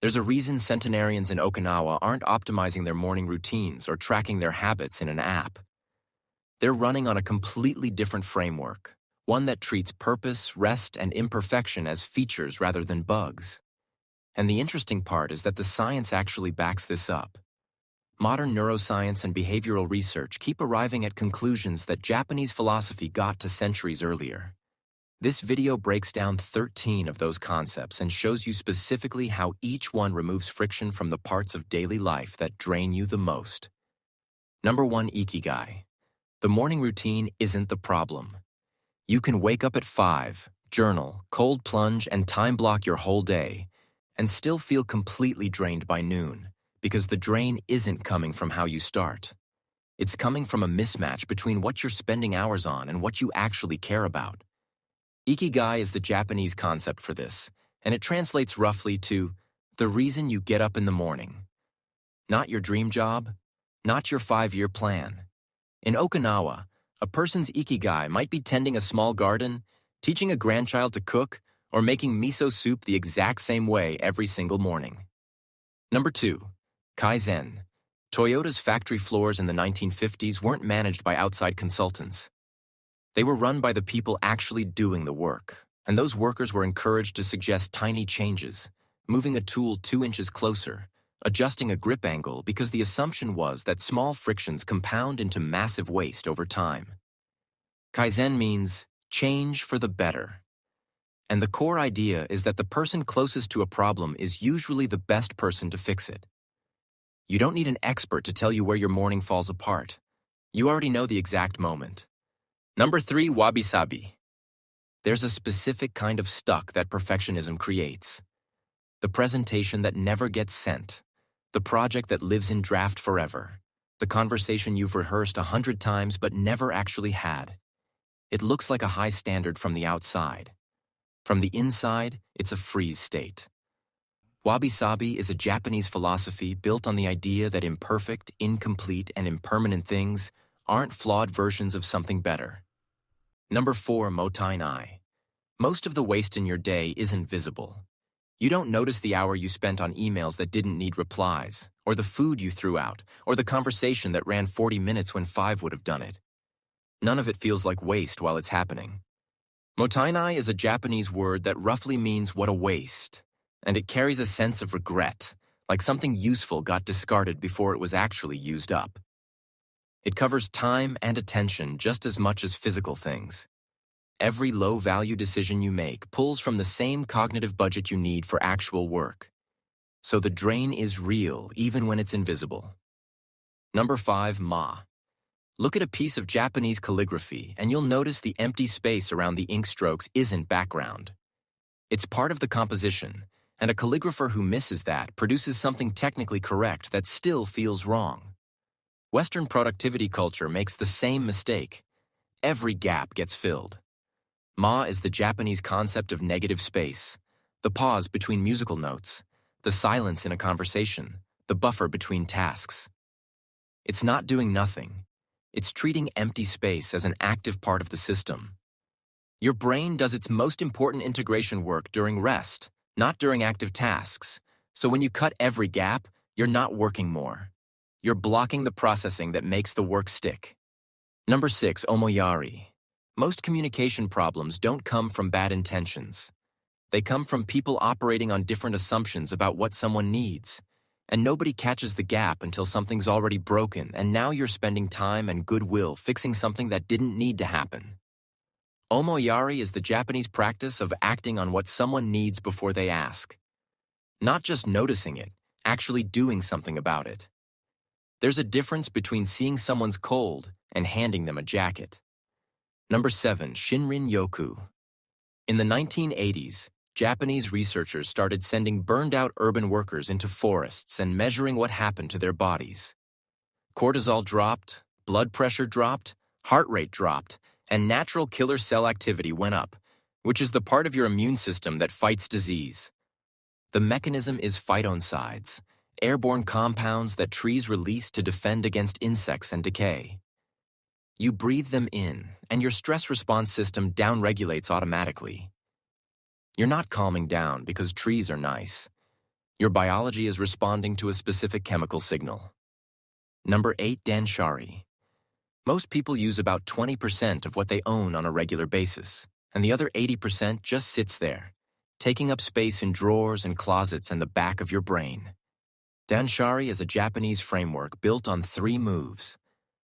There's a reason centenarians in Okinawa aren't optimizing their morning routines or tracking their habits in an app. They're running on a completely different framework, one that treats purpose, rest, and imperfection as features rather than bugs. And the interesting part is that the science actually backs this up. Modern neuroscience and behavioral research keep arriving at conclusions that Japanese philosophy got to centuries earlier. This video breaks down 13 of those concepts and shows you specifically how each one removes friction from the parts of daily life that drain you the most. Number 1, Ikigai. The morning routine isn't the problem. You can wake up at 5, journal, cold plunge, and time block your whole day, and still feel completely drained by noon, because the drain isn't coming from how you start. It's coming from a mismatch between what you're spending hours on and what you actually care about. Ikigai is the Japanese concept for this, and it translates roughly to the reason you get up in the morning. Not your dream job, not your 5-year plan. In Okinawa, a person's Ikigai might be tending a small garden, teaching a grandchild to cook, or making miso soup the exact same way every single morning. Number 2, Kaizen. Toyota's factory floors in the 1950s weren't managed by outside consultants. They were run by the people actually doing the work, and those workers were encouraged to suggest tiny changes, moving a tool 2 inches closer, adjusting a grip angle because the assumption was that small frictions compound into massive waste over time. Kaizen means change for the better. And the core idea is that the person closest to a problem is usually the best person to fix it. You don't need an expert to tell you where your morning falls apart. You already know the exact moment. Number 3, wabi-sabi. There's a specific kind of stuck that perfectionism creates. The presentation that never gets sent. The project that lives in draft forever. The conversation you've rehearsed 100 times but never actually had. It looks like a high standard from the outside. From the inside, it's a freeze state. Wabi-sabi is a Japanese philosophy built on the idea that imperfect, incomplete, and impermanent things aren't flawed versions of something better. Number 4, motai-nai. Most of the waste in your day isn't visible. You don't notice the hour you spent on emails that didn't need replies, or the food you threw out, or the conversation that ran 40 minutes when 5 would have done it. None of it feels like waste while it's happening. Motai-nai is a Japanese word that roughly means what a waste, and it carries a sense of regret, like something useful got discarded before it was actually used up. It covers time and attention just as much as physical things. Every low-value decision you make pulls from the same cognitive budget you need for actual work. So the drain is real even when it's invisible. Number 5, ma. Look at a piece of Japanese calligraphy and you'll notice the empty space around the ink strokes isn't background. It's part of the composition, and a calligrapher who misses that produces something technically correct that still feels wrong. Western productivity culture makes the same mistake. Every gap gets filled. Ma is the Japanese concept of negative space, the pause between musical notes, the silence in a conversation, the buffer between tasks. It's not doing nothing. It's treating empty space as an active part of the system. Your brain does its most important integration work during rest, not during active tasks. So when you cut every gap, you're not working more. You're blocking the processing that makes the work stick. Number 6, omoyari. Most communication problems don't come from bad intentions. They come from people operating on different assumptions about what someone needs. And nobody catches the gap until something's already broken, and now you're spending time and goodwill fixing something that didn't need to happen. Omoyari is the Japanese practice of acting on what someone needs before they ask. Not just noticing it, actually doing something about it. There's a difference between seeing someone's cold and handing them a jacket. Number 7, Shinrin-yoku. In the 1980s, Japanese researchers started sending burned-out urban workers into forests and measuring what happened to their bodies. Cortisol dropped, blood pressure dropped, heart rate dropped, and natural killer cell activity went up, which is the part of your immune system that fights disease. The mechanism is phytoncides, airborne compounds that trees release to defend against insects and decay. You breathe them in, and your stress response system downregulates automatically. You're not calming down because trees are nice. Your biology is responding to a specific chemical signal. Number 8, Danshari. Most people use about 20% of what they own on a regular basis, and the other 80% just sits there, taking up space in drawers and closets in the back of your brain. Danshari is a Japanese framework built on 3 moves.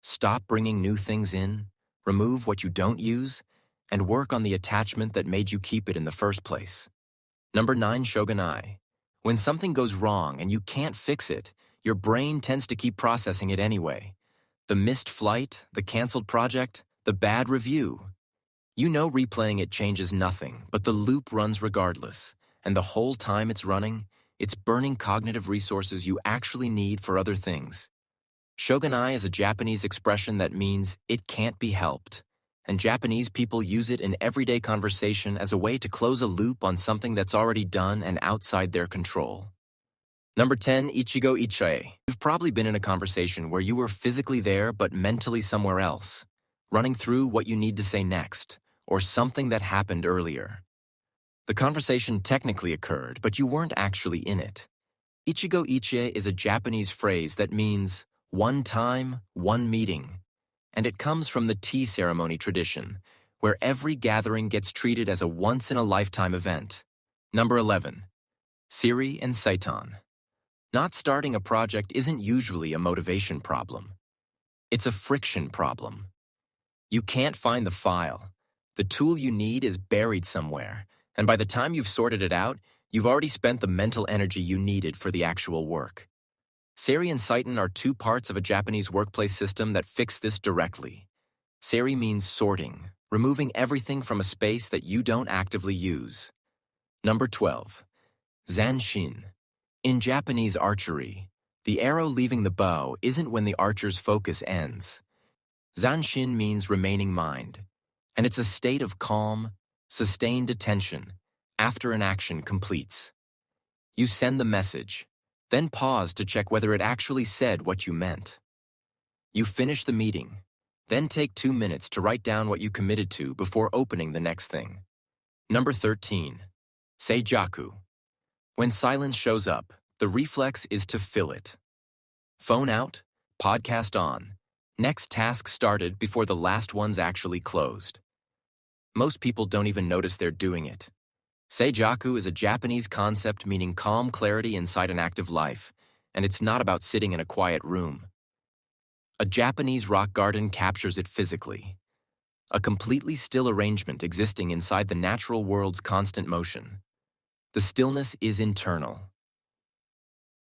Stop bringing new things in, remove what you don't use, and work on the attachment that made you keep it in the first place. Number 9, Shogunai. When something goes wrong and you can't fix it, your brain tends to keep processing it anyway. The missed flight, the canceled project, the bad review. You know replaying it changes nothing, but the loop runs regardless, and the whole time it's running, it's burning cognitive resources you actually need for other things. Shogunai is a Japanese expression that means it can't be helped, and Japanese people use it in everyday conversation as a way to close a loop on something that's already done and outside their control. Number 10, Ichigo Ichae. You've probably been in a conversation where you were physically there but mentally somewhere else, running through what you need to say next, or something that happened earlier. The conversation technically occurred, but you weren't actually in it. Ichigo Ichae is a Japanese phrase that means one time, one meeting, and it comes from the tea ceremony tradition, where every gathering gets treated as a once-in-a-lifetime event. Number 11, Siri and Seitan. Not starting a project isn't usually a motivation problem. It's a friction problem. You can't find the file. The tool you need is buried somewhere, and by the time you've sorted it out, you've already spent the mental energy you needed for the actual work. Seri and Seitan are 2 parts of a Japanese workplace system that fix this directly. Seri means sorting, removing everything from a space that you don't actively use. Number 12, Zanshin. In Japanese archery, the arrow leaving the bow isn't when the archer's focus ends. Zanshin means remaining mind, and it's a state of calm, sustained attention after an action completes. You send the message, then pause to check whether it actually said what you meant. You finish the meeting, then take 2 minutes to write down what you committed to before opening the next thing. Number 13, Seijaku. When silence shows up, the reflex is to fill it. Phone out, podcast on, next task started before the last one's actually closed. Most people don't even notice they're doing it. Seijaku is a Japanese concept meaning calm clarity inside an active life, and it's not about sitting in a quiet room. A Japanese rock garden captures it physically. A completely still arrangement existing inside the natural world's constant motion. The stillness is internal.